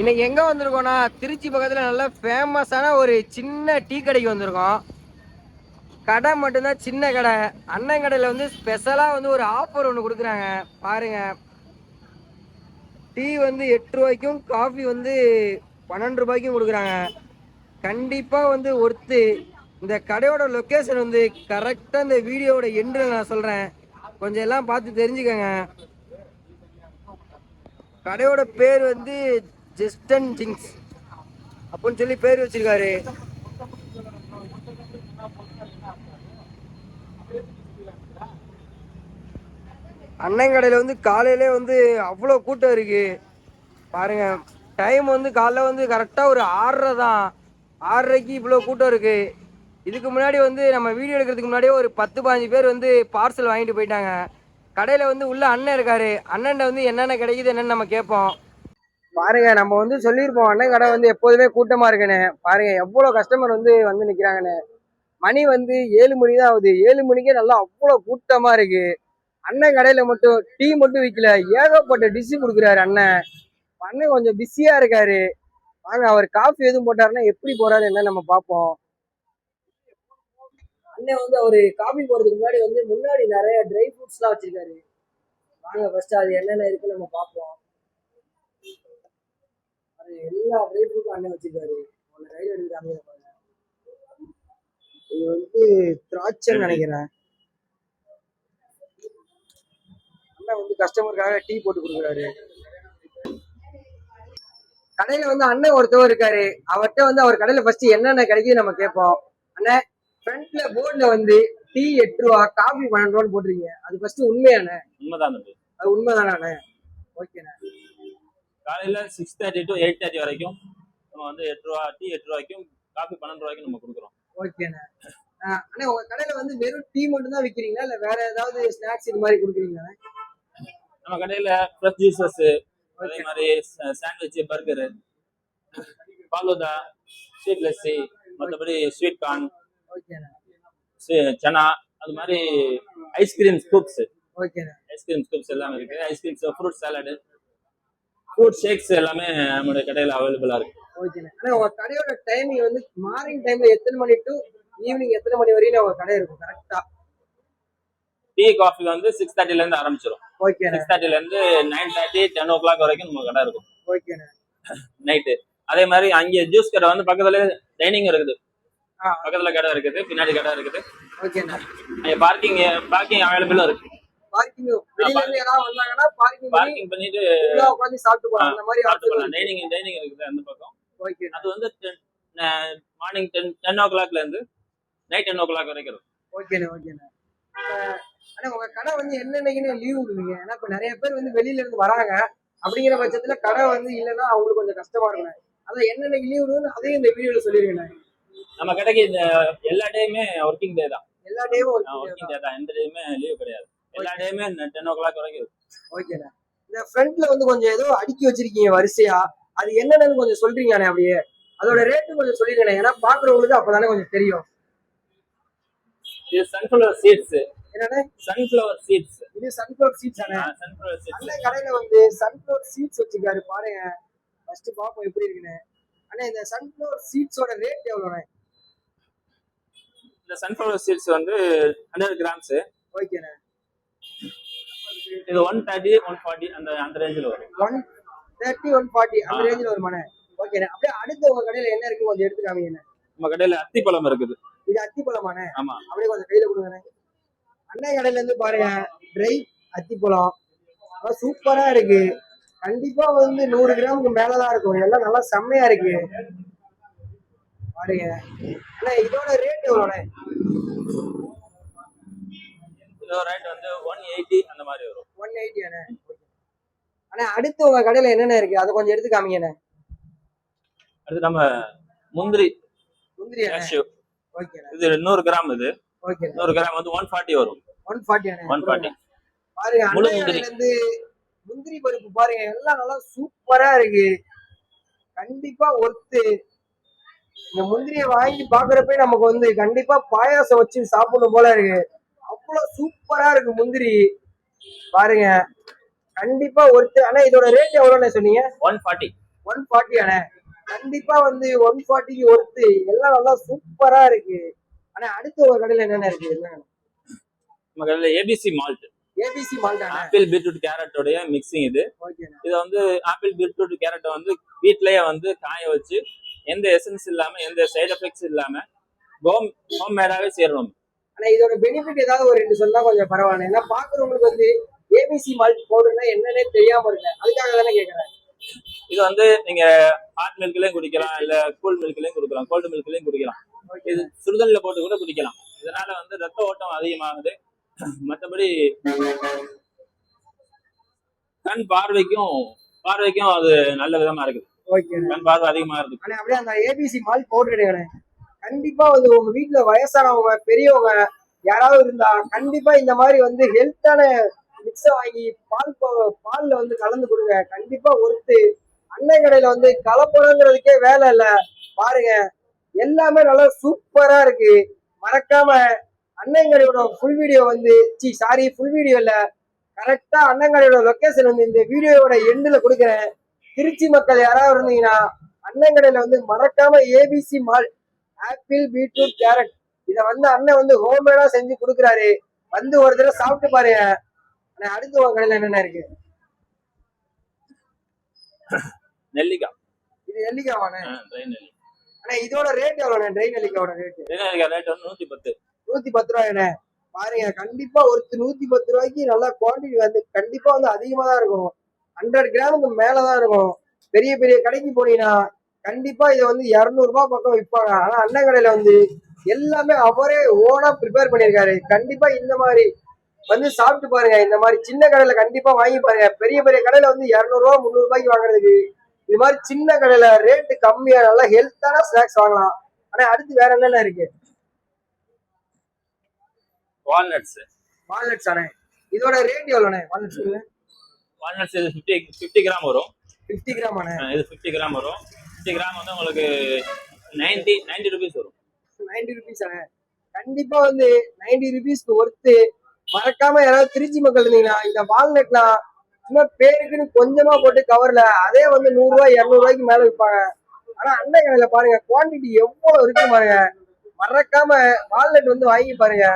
இன்னைக்கு எங்க வந்திருக்கோம்னா திருச்சி பக்கத்துல நல்ல ஃபேமஸான ஒரு சின்ன டீ கடைக்கு வந்திருக்கோம். கடை மட்டும்தான் சின்ன கடை. அண்ணன் கடையில வந்து ஸ்பெஷலா வந்து ஒரு ஆஃபர் ஒன்று கொடுக்குறாங்க பாருங்க. டீ வந்து 8 ரூபாய்க்கும் காஃபி வந்து 12 ரூபாய்க்கும் கொடுக்குறாங்க. கண்டிப்பா வந்து ஒர்த்து. இந்த கடையோட லொக்கேஷன் வந்து கரெக்டா இந்த வீடியோவோட எண்டில் நான் சொல்றேன், கொஞ்சம் எல்லாம் பார்த்து தெரிஞ்சுக்கங்க. கடையோட பேர் வந்து ஜெஸ்டன் ஜிங்ஸ் அப்படின்னு சொல்லி பேர் வச்சிருக்காரு. அண்ணன் கடையில் வந்து காலையிலே வந்து அவ்வளோ கூட்டம் இருக்கு பாருங்க. டைம் வந்து காலைல வந்து கரெக்டாக ஒரு 6:30 தான். 6:30க்கு இவ்வளோ கூட்டம் இருக்கு. இதுக்கு முன்னாடி வந்து நம்ம வீடியோ எடுக்கிறதுக்கு முன்னாடியே ஒரு 10-15 பேர் வந்து பார்சல் வாங்கிட்டு போயிட்டாங்க. கடையில் வந்து உள்ள அண்ணன் இருக்காரு. அண்ணன் வந்து என்னென்ன கிடைக்குது என்னன்னு நம்ம கேட்போம் பாருங்க. நம்ம வந்து சொல்லியிருப்போம் அண்ணன் கடை வந்து எப்போதுமே கூட்டமா இருக்குன்னு. பாருங்க எவ்வளோ கஸ்டமர் வந்து நிற்கிறாங்கன்னு. மணி வந்து 7 மணி தான் ஆகுது. 7 மணிக்கே நல்லா அவ்வளோ கூட்டமா இருக்கு. அண்ணன் கடையில மட்டும் டீ மட்டும் விற்கல, ஏகப்பட்ட டிஷ் கொடுக்குறாரு அண்ணன். அண்ணன் கொஞ்சம் பிஸியா இருக்காரு. வாங்க அவர் காஃபி எதுவும் போட்டாருன்னா எப்படி போறாரு என்ன நம்ம பார்ப்போம். அண்ணன் வந்து அவரு காஃபி போறதுக்கு முன்னாடி வந்து முன்னாடி நிறைய ட்ரை ஃப்ரூட்ஸ் எல்லாம் வச்சிருக்காரு. வாங்க ஃபர்ஸ்ட் அது என்னென்ன இருக்குன்னு நம்ம பார்ப்போம். அது எல்லா ட்ரை ஃப்ரூட்டும் அண்ணன் வச்சிருக்காரு. கையில் எடுக்கிறாங்க. இது வந்து திராட்சைன்னு நினைக்கிறேன். அண்ணன் வந்து கஸ்டமருக்காக டீ போட்டு கொடுக்குறாரு. கடையில வந்து அண்ணன் ஒருத்தவர் இருக்காரு. அவர்கிட்ட வந்து அவர் கடையில ஃபர்ஸ்ட் என்னென்ன கிடைக்குது நம்ம கேட்போம். அண்ணன் ஃப்ரண்ட்ல போர்டுல வந்து டீ 8 ரூபா, காஃபி 12 ரூபான்னு போட்டிருக்கீங்க. அது ஃபர்ஸ்ட் உண்மையாண்ணே? உண்மைதான். அது உண்மைதானே? ஓகேண்ணே. காலையில 6:30 to 8:30 வரைக்கும் நம்ம வந்து 8 ரூபா டீ 8 ரூபாய்க்கும் காஃபி 12 ரூபாய்க்கும் நம்ம கொடுக்குறோம். ஓகேண்ணே. அண்ணே உங்க கடையில வந்து வெறும் டீ மட்டும் தான் விற்கிறீங்களா இல்ல வேற ஏதாவது ஸ்நாக்ஸ் இது மாதிரி கொடுக்குறீங்களா? நம்ம கடையில ஃப்ரெஷ் ஜூஸஸ், அதே மாதிரி சாண்ட்விச், பர்கரு, பாலுதா, ஸ்வீட் லஸ்ஸி, மற்றபடி ஸ்வீட் கார்ன், சனா, அது மாதிரி ஐஸ்கிரீம் ஸ்கூப்ஸ், ஐஸ்கிரீம் ஸ்கூப்ஸ் எல்லாமே இருக்கு. Ice creams, fruit salad, fruit shakes எல்லாமே நம்மளுடைய கடையில அவைலபிளா இருக்கு. உங்க கடையோட டைமிங் வந்து மார்னிங் டைம்ல எத்தனை மணி டு ஈவினிங் எத்தனை மணி வரையும் உங்க கடை இருக்கும் கரெக்டா? டீ காஃபி வந்து 6:30ல இருந்து ஆரம்பிச்சிடும். 6:30ல இருந்து 9:30 10 o'clock வரைக்கும் நம்ம கடை இருக்கும் நைட்டு. அதே மாதிரி அங்கே ஜூஸ் கடை வந்து பக்கத்துல டைனிங் இருக்குது, பக்கத்துல கடை இருக்குது, பின்னாடி கடை இருக்குது. பார்க்கிங் அவைலபிளும் இருக்கு. பார்க்கிங் பண்ணிட்டு டைனிங் இருக்குது அந்த பக்கம். அது வந்து மார்னிங் 10 o'clockல இருந்து நைட் 10 o'clock வரைக்கும் இருக்கும். ஆனா உங்க கடை வந்து என்னன்னைக்குன்னு லீவ் விடுவீங்க? ஏன்னா இப்ப நிறைய பேர் வந்து வெளியில இருந்து வராங்க. அப்படிங்கிற பட்சத்துல கடை வந்து இல்லைன்னா அவங்களுக்கு கொஞ்சம் கஷ்டமா இருக்கும். அதான் என்னன்னைக்கு லீவ் விடுவோம்னு அதையும் இந்த வீடியோல சொல்லிருக்கேன். நம்ம கடைக்கு இந்த எல்லா டேயுமே ஒர்க்கிங் டே தான். எல்லா டேயும் ஒர்க்கிங் டே தான். எந்த டேயுமே லீவ் கிடையாது. எல்லா டேயுமே 10 o'clock வரைக்கும் இருக்கும். ஓகேண்ணா. இந்த ஃப்ரண்ட்ல வந்து கொஞ்சம் ஏதோ அடுக்கி வச்சிருக்கீங்க வரிசையா, அது என்னன்னு கொஞ்சம் சொல்றீங்கண்ணே? அப்படியே அதோட ரேட்டு கொஞ்சம் சொல்லிருக்கேன். ஏன்னா பாக்குறவங்களுக்கு அப்பதானே கொஞ்சம் தெரியும். இது சன்ஃப்ளவர் சீட்ஸ். என்னண்ணே? Sunflower seeds. இது சன்ஃப்ளவர் சீட்ஸ் தானே? Sunflower seeds. அண்ணே கடையில வந்து சன்ஃப்ளவர் சீட்ஸ் வச்சிருக்காரு பாருங்க. ஃபர்ஸ்ட் பாப்போம் எப்படி இருக்குன்னு. அண்ணே இந்த சன்ஃப்ளவர் சீட்ஸோட ரேட் எவ்வளவுண்ணே? இந்த சன்ஃப்ளவர் சீட்ஸ் வந்து 100 grams. ஓகேண்ணே. இது 130 140 அந்த ரேஞ்சில் வரும். 130 140 அந்த ரேஞ்சில் வருமாண்ணே? ஓகேண்ணே. அப்படியே அடுத்து உங்க கடையில என்ன இருக்கு கொஞ்சம் எடுத்து காமிங்கண்ணே. நம்ம கடையில அத்திப்பழம் இருக்குது. இது அத்திப்பழமாண்ணே? ஆமா. அப்படியே கொஞ்சம் கையில கொடுங்கண்ணே. அண்ணன் கடையில இருந்து பாருங்க ட்ரை அத்திப்பழம் சூப்பரா இருக்கு. கண்டிப்பா வந்து 100 கிராமுக்கு மேலதான் இருக்கும். எல்லாம் நல்லா செம்மையா இருக்கு பாருங்க. ஆனா இதோட ரேட் எவ்வளோண்ணே? இதோட ரேட் வந்து 180 அந்த மாதிரி வரும். 180 அண்ணே. ஆனா அடுத்து உங்க கடையில என்னென்ன இருக்கு அதை கொஞ்சம் எடுத்து காமிங்கண்ணே. அடுத்து நம்ம முந்திரி கேஷ்யூ. இது 100 கிராம். இது 100 கிராம் வந்து 140 வரும். 140 அண்ணே. 140 பாருங்க. முழு முந்திரி வந்து முந்திரி பருப்பு பாருங்க எல்லாம் நல்லா சூப்பரா இருக்கு. கண்டிப்பா ஒர்த்து. இந்த முந்திரியை வாங்கி பாக்குறப்ப நமக்கு வந்து கண்டிப்பா பாயாசம் வச்சு சாப்பிடணும் போல இருக்கு. அவ்வளவு சூப்பரா இருக்கு முந்திரி பாருங்க. கண்டிப்பா ஒர்த்து. ஆனா இதோட ரேட் எவ்வளவுன்னு சொன்னீங்க? 140. 140 அண்ணே. கண்டிப்பா வந்து 140க்கு ஒர்த்து. எல்லாம் நல்லா சூப்பரா இருக்கு. ஆனா அடுத்து ஒரு கடையில என்னென்ன இருக்கு? என்னங்க? நம்ம கடையில ஏபிசி மால்ட், ஏபிசி மால்ட் அண்ணே. ஆப்பிள் பீட்ரூட் கேரட்டோடைய மிக்சிங் இது. ஓகேண்ணே. இது வந்து ஆப்பிள் பீட்ரூட் கேரட்டை வந்து வீட்லயே வந்து காய வச்சு எந்த எசன்ஸ் இல்லாம எந்த சைடு எஃபெக்ட்ஸ் இல்லாம ஹோம் மேடாவே செய்யறோம். ஆனா இதோட பெனிஃபிட் ஏதாவது ஒரு 2 சொன்னா கொஞ்சம் பரவாயில்ல. ஏன்னா பாக்குறவங்களுக்கு வந்து ஏபிசி மால்ட் பவுடர்னா என்னன்னே தெரியாம இருக்கு. அதுக்காக தானே கேக்குறேன். இது வந்து நீங்க ஹாட் மில்க்லயும் குடிக்கலாம், இல்ல கூல் மில்க்லயும் குடிக்கலாம், கோல்டு மில்க்லயும் குடிக்கலாம். இது சுடுதண்ணில போட்டு கூட குடிக்கலாம். இதனால வந்து ரத்த ஓட்டம் அதிகமாகுது. மற்றபடி கண் பார்வைக்கும் அது நல்ல விதமா இருக்குது. கண் பார்வை அதிகமா இருக்கு. அப்படியே அந்த ஏபிசி மால்ட் பவுடர் கிடையாது. கண்டிப்பா வந்து உங்க வீட்டுல வயசானவங்க பெரியவங்க யாராவது இருந்தா கண்டிப்பா இந்த மாதிரி வந்து ஹெல்த்தான மிக்ஸ வாங்கி பால்ல வந்து கலந்து கொடுங்க. கண்டிப்பா ஒருத்து அன்னை கடையில வந்து கலப்படங்கிறதுக்கே வேலை இல்ல. பாருங்க எல்லாமே நல்லா சூப்பரா இருக்கு. மறக்காம அண்ணங்கடையோட ஃபுல் வீடியோ வந்து ஃபுல் வீடியோ இல்ல, கரெக்டா அண்ணங்கடையோட லொகேஷன் வந்து இந்த வீடியோவோட எண்டுல கொடுக்குறேன். திருச்சி மக்கள் யாராவது இருந்தீங்கன்னா அண்ணங்கடையில வந்து மறக்காம ABC malt apple beetroot carrot இத வந்து அண்ணன் வந்து ஹோம்மேடா செஞ்சு கொடுக்குறாரு. வந்து ஒரு தடவை சாப்பிட்டு பாருங்க. அடுத்து உங்க கடையில என்னென்ன இருக்கு? நெல்லிக்காய். இது நெல்லிக்காவானே? ஆனா இதோட ரேட் எவ்வளவு? ட்ரை நெல்லிக்காவோட ரேட் வந்து 110. 110 ரூபாய்ண்ணே. பாருங்க கண்டிப்பா ஒரு 110 ரூபாய்க்கு நல்லா குவான்டிட்டி வந்து கண்டிப்பா வந்து அதிகமா தான் இருக்கும். 100 கிராமுக்கு மேலதான் இருக்கும். பெரிய பெரிய கடைக்கு போனீங்கன்னா கண்டிப்பா இதை வந்து 200 ரூபாய் பக்கம் விற்பாங்க. ஆனா அண்ணன் கடையில வந்து எல்லாமே அவரே ஓனா ப்ரிப்பேர் பண்ணியிருக்காரு. கண்டிப்பா இந்த மாதிரி வந்து சாப்பிட்டு பாருங்க. இந்த மாதிரி சின்ன கடையில கண்டிப்பா வாங்கி பாருங்க. பெரிய பெரிய கடையில வந்து 200 ரூபாய் 300 ரூபாய்க்கு வாங்குறதுக்கு இது மாதிரி சின்ன கடையில ரேட்டு கம்மியா நல்லா ஹெல்த்தான ஸ்நாக்ஸ் வாங்கலாம். ஆனா அடுத்து வேற என்னென்ன இருக்கு? வால்நட்ஸ் அண்ணே. இதோட ரேட் எவ்வளவுண்ணே? வால்நட்ஸ் இது 50 கிராம் வரும். 50 கிராம் அண்ணே. இது 50 கிராம் வரும். 50 கிராம் வந்து உங்களுக்கு 90 ருபீஸ் வரும். 90 ருபீஸ் அண்ணே. கண்டிப்பா வந்து 90 ருபீஸ்க்கு ஒர்த்து. மறக்காம யாராவது திருச்சி மக்கள் இருந்தீங்கன்னா இந்த வால்நட்லாம் சும்மா பேருக்குன்னு கொஞ்சமா போட்டு கவர்ல அதே வந்து 100 ரூபாய் 200 ரூபாய்க்கு மேல விற்பாங்க. ஆனா அண்டை கடையில பாருங்க குவான்டிட்டி எவ்வளவு இருக்கு பாருங்க. மறக்காம வால்நட் வந்து வாங்கி பாருங்க.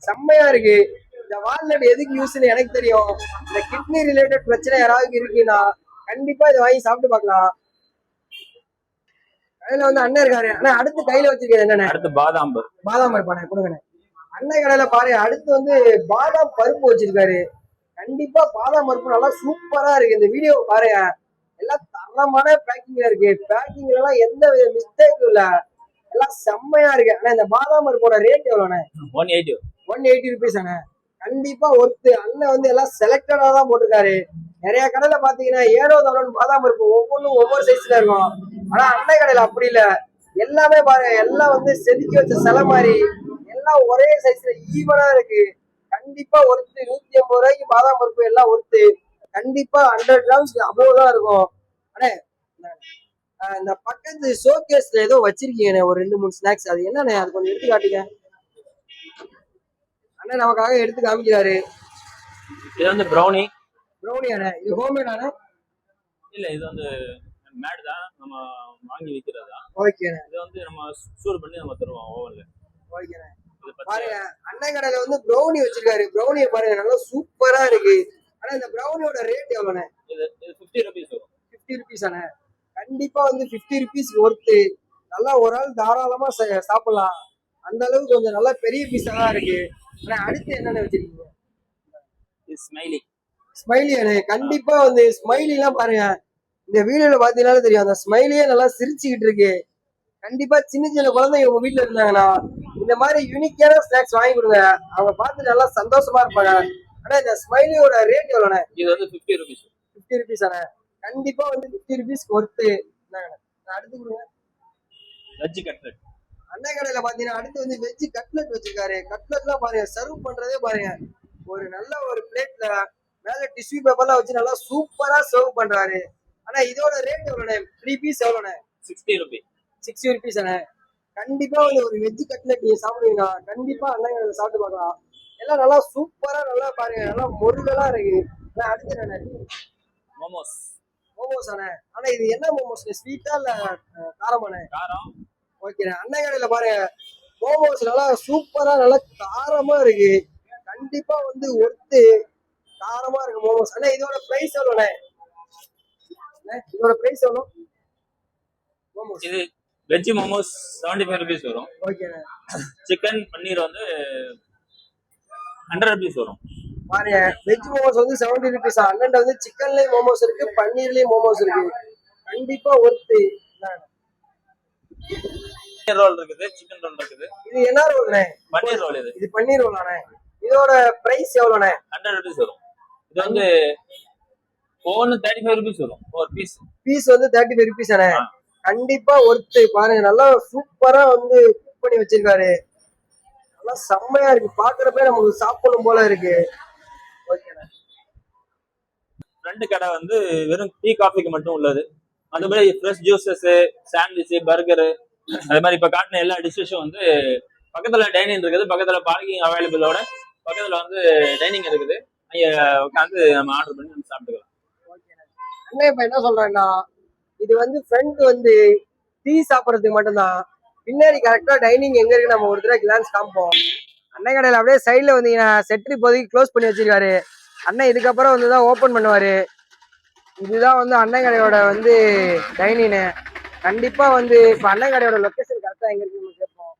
செம்மையா இருக்கு. இந்த வால்நட் எதுக்கு யூஸ்ன்னு எனக்கு தெரியும். இந்த கிட்னி ரிலேட்டட் பிரச்சனை யாராவது இருக்குன்னா கண்டிப்பா இதை வாங்கி சாப்பிட்டு பார்க்கலாம். கடையில வந்து அண்ணன் இருக்காரு. ஆனா அடுத்து கையில வச்சிருக்கேன் என்னென்ன? அடுத்து பாதாம் பருப்பு கொடுங்கண்ணே. அண்ணன் கடையில பாருங்க அடுத்து வந்து பாதாம் பருப்பு வச்சிருக்காரு. கண்டிப்பா பாதாம் பருப்பு நல்லா சூப்பரா இருக்கு. இந்த வீடியோ பாருங்க எல்லாம் தரமான பேக்கிங்ல இருக்கு. பேக்கிங்ல எல்லாம் எந்த வித மிஸ்டேக்கும் இல்ல. எல்லாம் செம்மையா இருக்கு. ஆனா இந்த பாதாம் பருப்போட ரேட் எவ்வளவுண்ணே? 180 ருபீஸ் அண்ணே. கண்டிப்பா ஒருத்து அண்ணன் வந்து எல்லாம் செலக்டடா தான் போட்டிருக்காரு. நிறைய கடையில பாத்தீங்கன்னா ஏனோ தானோன்னு பாதாம் பருப்பு ஒவ்வொன்றும் ஒவ்வொரு சைஸ்ல இருக்கும். ஆனா அன்னை கடையில அப்படி இல்ல. எல்லாமே பாருங்க எல்லாம் வந்து செதுக்கி வச்ச சிலை மாதிரி எல்லாம் ஒரே சைஸ்ல ஈவனா இருக்கு. கண்டிப்பா ஒருத்து 150 ரூபாய்க்கு பாதாம் பருப்பு எல்லாம் ஒருத்து. கண்டிப்பா 100 கிராம்ஸ் அபோவ் தான் இருக்கும். அண்ணே இந்த பக்கத்து ஷோகேஸ்ல ஏதோ வச்சிருக்கீங்க ஒரு 2-3 ஸ்நாக்ஸ். அது என்னண்ணே? அது கொஞ்சம் எடுத்து காட்டுங்க. அண்ணன் நமக்காக எடுத்து காமிக்கிறாரு. இது வந்து ப்ரௌனி அண்ணே. இது ஹோம்மேட் அண்ணே? இல்ல இது வந்து மேட் தான், நம்ம வாங்கி விக்கிறதா. ஓகேண்ணே. இது வந்து நம்ம சூடு பண்ணி நம்ம தருவோம் ஓவன்ல. ஓகேண்ணே. பாருங்க அண்ணன் கடையில வந்து ப்ரௌனி வச்சிருக்காரு. ப்ரௌனியை பாருங்க நல்லா சூப்பரா இருக்கு. ஆனா இந்த ப்ரௌனியோட ரேட் எவ்வளவுண்ணே? இது 50 ருபீஸ் வரும். 50 ருபீஸ் அண்ணே. கண்டிப்பா வந்து 50 ருபீஸ்க்கு ஒர்த்து. நல்லா ஒரு ஆள் தாராளமா சாப்பிடலாம். அந்த அளவுக்கு கொஞ்சம் நல்லா பெரிய பீஸா தான் இருக்கு. ஆனா அடுத்து என்னென்ன வச்சிருக்கீங்க? ஸ்மைலி அண்ணே. கண்டிப்பா வந்து ஸ்மைலி எல்லாம் பாருங்க இந்த வீடியோல பாத்தீங்கன்னாலும் தெரியும். அந்த ஸ்மைலியே நல்லா சிரிச்சுக்கிட்டு இருக்கு. கண்டிப்பா சின்ன சின்ன குழந்தைங்க உங்க வீட்டுல இருந்தாங்கன்னா இந்த மாதிரி யூனிக்கான ஸ்நாக்ஸ் வாங்கி கொடுங்க. அவங்க பார்த்து நல்லா சந்தோஷமா இருப்பாங்க. ஆனா இந்த ஸ்மைலியோட ரேட் எவ்வளவுண்ணே? இது வந்து 50 ருபீஸ். 50 ருபீஸ் அண்ணே. கண்டிப்பா வந்து 50 ருபீஸ்க்கு ஒர்த்து. அடுத்து கொடுங்க. Veg cutlet. அண்ணன் கடையில பாத்தீங்கன்னா அடுத்து வந்து வெஜ் கட்லெட் வச்சிருக்காரு. கட்லெட்லாம் பாருங்க சர்வ் பண்றதே பாருங்க ஒரு நல்ல ஒரு பிளேட்ல மேல டிஷ்யூ பேப்பர்லாம் வச்சு நல்லா சூப்பரா சர்வ் பண்றாரு. ஆனா இதோட ரேட் எவ்வளவுண்ணே? 3 பீஸ் எவ்வளவுண்ணே? 60 ருபீஸ். 60 ருபீஸ் அண்ணே. கண்டிப்பா வந்து ஒரு வெஜ் கட்லெட் நீங்க சாப்பிடுவீங்கன்னா கண்டிப்பா அண்ணன் கடையில சாப்பிட்டு பார்க்கலாம். எல்லாம் நல்லா சூப்பரா நல்லா பாருங்க நல்லா முருகலா இருக்கு. அடுத்து என்ன? மோமோஸ் அண்ணே. ஆனா இது என்ன மோமோஸ், ஸ்வீட்டா இல்ல காரமாண்ணே? காரம். ஓகேண்ணே. அண்ணன் கடையில பாருங்க மோமோஸ் நல்லா சூப்பரா நல்லா காரமா இருக்கு. கண்டிப்பா வந்து ஒர்த்து, காரமா இருக்கு மோமோஸ். அண்ணா இதோட பிரைஸ் எவ்வளோண்ணே? இதோட பிரைஸ் எவ்வளோ மோமோஸ்? இது வெஜ் மோமோஸ் 75 rupees வரும். ஓகேண்ணே. சிக்கன் பன்னீர் வந்து 100 rupees வரும். பாருங்க வெஜ் மோமோஸ் வந்து 70 rupees. அண்ணன் வந்து சிக்கன்லயும் மோமோஸ் இருக்கு, பன்னீர்லயும் மோமோஸ் இருக்கு. கண்டிப்பா ஒர்த்து. ரோல் இருக்குது, சிக்கன் ரோல் இருக்குது. இது என்ன ரோல்ண்ணே? பன்னீர் ரோல். இது பன்னீர் ரோலாண்ணே. இதோட பிரைஸ் எவ்வளோண்ணே? 100 rupees வரும். இது வந்து ஒவ்வொன்று 35 rupees வரும் ஒரு பீஸ். பீஸ் வந்து 35 rupees அண்ணே. கண்டிப்பா ஒர்த்து. பாருங்க நல்லா சூப்பரா வந்து குக் பண்ணி வச்சிருக்காரு. நல்லா செம்மையா இருக்கு, பாக்குறப்ப நமக்கு சாப்பிடணும் போல இருக்கு. ஓகேண்ணே. ஃப்ரெண்ட் கடை வந்து வெறும் டீ காஃபிக்கு மட்டும் உள்ளது. மற்றபடி ஃப்ரெஷ் ஜூஸஸ், சாண்ட்விச், பர்கரு, அதே மாதிரி இப்ப காட்டின எல்லா டிஷ்ஷஸும் வந்து பக்கத்துல டைனிங் இருக்குது. பக்கத்துல பார்க்கிங் அவைலபிளோட பக்கத்துல வந்து டைனிங் இருக்குது. அங்க உட்காந்து நம்ம ஆர்டர் பண்ணி நம்ம சாப்பிட்டுக்கலாம். அண்ணா இப்ப என்ன சொல்றேன்னா, இது வந்து ஃப்ரண்ட் வந்து டீ சாப்பிட்றதுக்கு மட்டும்தான். பின்னாடி கரெக்டா டைனிங் எங்க இருக்கு நம்ம ஒரு தடவை கிளான்ஸ் காமிப்போம். அண்ணன் கடையில அப்படியே சைட்ல வந்தீங்கன்னா செட்ரி இப்போதைக்கு க்ளோஸ் பண்ணி வச்சிருக்காரு. அண்ணன் இதுக்கப்புறம் வந்து தான் ஓப்பன் பண்ணுவாரு. இதுதான் வந்து அண்ணன் கடையோட வந்து டைனிங்னு. கண்டிப்பா வந்து இப்ப அண்ணன் கடையோட லொகேஷன் கரெக்டா எங்க இருக்கு கேட்போம்.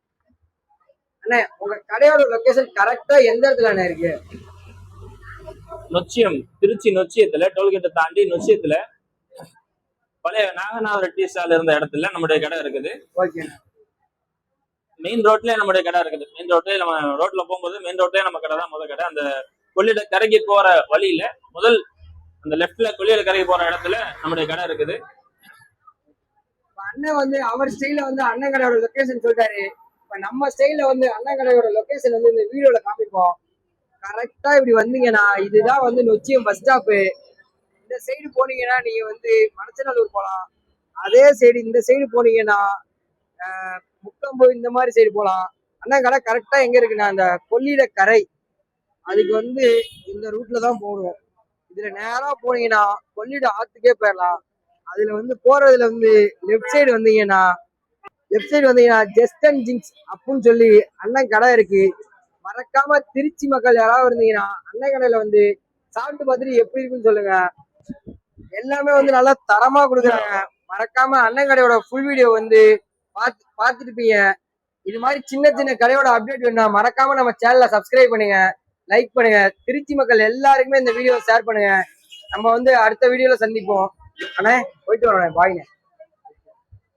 அண்ணே உங்க கடையோட லொகேஷன் கரெக்டா எந்த இடத்துல அண்ணே இருக்கு? நொச்சியம், திருச்சி நொச்சியத்துல டோல்கேட்டை தாண்டி நொச்சியத்துல பழைய நாகநாதர் டீ ஸ்டால் இருந்த இடத்துல நம்முடைய கடை இருக்குது. ஓகே. மெயின் ரோட்லயே நம்முடைய கடை இருக்குது. மெயின் ரோட்லயே நம்ம ரோட்ல போகும்போது மெயின் ரோட்லயே நம்ம கடை தான் முதல் கடை. அந்த கொள்ளிட கரைக்கு போற வழியில முதல் அந்த லெஃப்ட்ல கொள்ளிட கரைக்கு போற இடத்துல நம்முடைய கடை இருக்குது. அண்ணன் வந்து அவர் ஸ்டைல வந்து அண்ணன் கடையோட லொகேஷன் சொல்லிட்டாரு. இப்ப நம்ம ஸ்டைல வந்து அண்ணன் கடையோட லொகேஷன் வந்து இந்த வீடியோல காமிப்போம். கரெக்டா இப்படி வந்தீங்கன்னா இதுதான் வந்து நொச்சியம் பஸ் ஸ்டாப்பு. இந்த சைடு போனீங்கன்னா நீங்க வந்து மணச்சநல்லூர் போகலாம். அதே சைடு இந்த சைடு போனீங்கன்னா முக்கம்பு இந்த மாதிரி சைடு போகலாம். அண்ணன் கடை கரெக்டா எங்க இருக்குன்னா அந்த கொள்ளிட கரை, அதுக்கு வந்து இந்த ரூட்ல தான் போகணும். இதுல நேரா போனீங்கன்னா கொள்ளிட ஆத்துக்கே போயிடலாம். அதுல வந்து போறதுல வந்து லெஃப்ட் சைடு வந்தீங்கன்னா ஜஸ்ட் அண்ட் ஜிங்ஸ் அப்படின்னு சொல்லி அண்ணன் கடை இருக்கு. மறக்காம திருச்சி மக்கள் யாராவது இருந்தீங்கன்னா அண்ணன் கடையில வந்து சாப்பிட்டு பார்த்துட்டு எப்படி இருக்குன்னு சொல்லுங்க. எல்லாமே வந்து நல்லா தரமா கொடுக்குறாங்க. மறக்காம அண்ணன் கடையோட ஃபுல் வீடியோ வந்து பார்த்துருப்பீங்க. இது மாதிரி சின்ன சின்ன கடையோட அப்டேட் வேணும்னா மறக்காம நம்ம சேனலை சப்ஸ்கிரைப் பண்ணுங்க, லைக் பண்ணுங்க. திருச்சி மக்கள் எல்லாருக்குமே இந்த வீடியோ ஷேர் பண்ணுங்க. நம்ம வந்து அடுத்த வீடியோல சந்திப்போம். அண்ணே போயிட்டு வரோண்ணே, பாய்ண்ணே.